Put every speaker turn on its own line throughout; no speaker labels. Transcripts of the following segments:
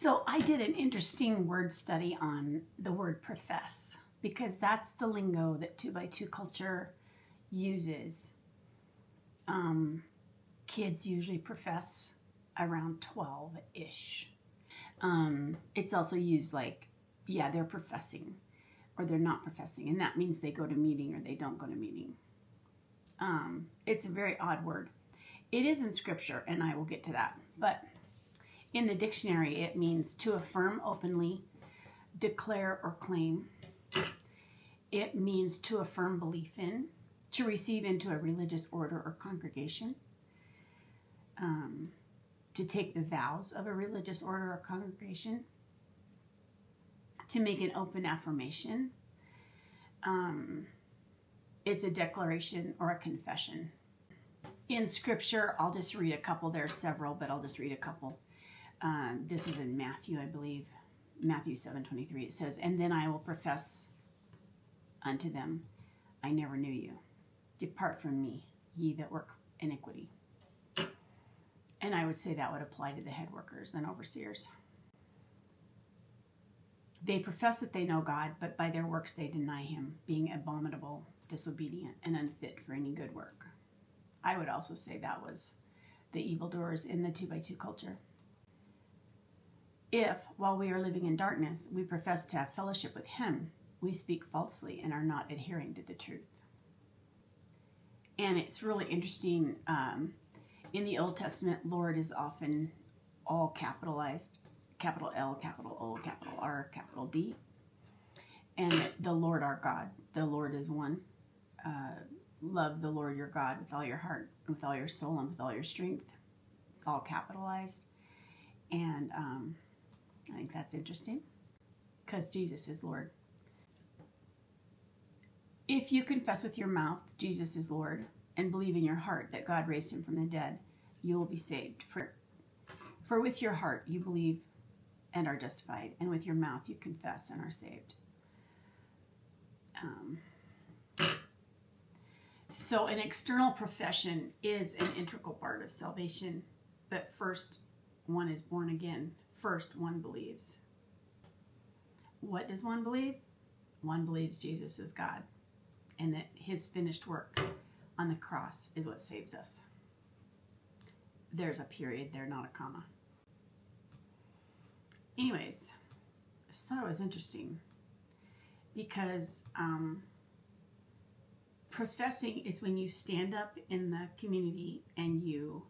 So I did an interesting word study on the word profess because that's the lingo that 2x2 culture uses. Kids usually profess around 12-ish. It's also used like, yeah, they're professing or they're not professing, and that means they go to meeting or they don't go to meeting. It's a very odd word. It is in scripture, and I will get to that. But in the dictionary, it means to affirm openly, declare or claim. It means to affirm belief in, to receive into a religious order or congregation, to take the vows of a religious order or congregation, to make an open affirmation. It's a declaration or a confession. In scripture, I'll just read a couple. There are several, but I'll just read a couple. This is in Matthew, I believe. Matthew 7:23. It says, "And then I will profess unto them, I never knew you. Depart from me, ye that work iniquity." And I would say that would apply to the head workers and overseers. They profess that they know God, but by their works they deny him, being abominable, disobedient, and unfit for any good work. I would also say that was the evildoers in the 2x2 culture. If, while we are living in darkness, we profess to have fellowship with him, we speak falsely and are not adhering to the truth. And it's really interesting. In the Old Testament, Lord is often all capitalized, capital L, capital O, capital R, capital D. And the Lord our God, the Lord is one. Love the Lord your God with all your heart, with all your soul, and with all your strength. It's all capitalized. And I think that's interesting because Jesus is Lord. If you confess with your mouth Jesus is Lord and believe in your heart that God raised him from the dead, you will be saved. For with your heart you believe and are justified, and with your mouth you confess and are saved. So an external profession is an integral part of salvation, but first one is born again. First one believes. What does one believe? One believes Jesus is God and that his finished work on the cross is what saves us. There's a period there, not a comma. Anyways, I just thought it was interesting because professing is when you stand up in the community and you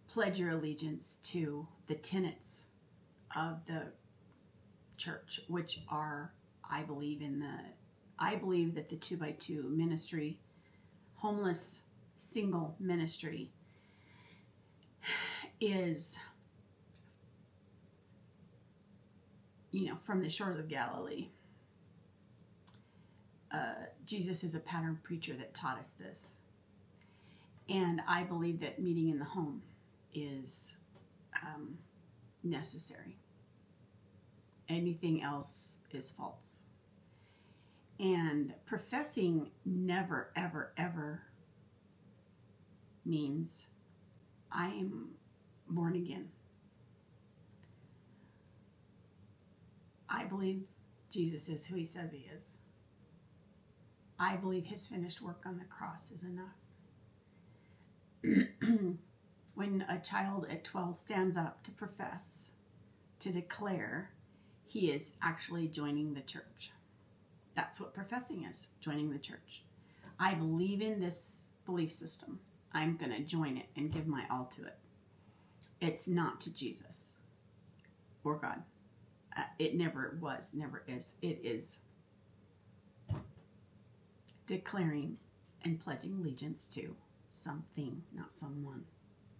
pledge your allegiance to the tenets of the church, which are, I believe that the 2x2 ministry, homeless single ministry, is, from the shores of Galilee. Jesus is a pattern preacher that taught us this. And I believe that meeting in the home is necessary. Anything else is false. And professing never, ever, ever means I am born again. I believe Jesus is who he says he is. I believe his finished work on the cross is enough. When a child at 12 stands up to profess, to declare, he is actually joining the church. That's what professing is, joining the church. I believe in this belief system. I'm going to join it and give my all to it. It's not to Jesus or God. It never was, never is. It is declaring and pledging allegiance to something, not someone.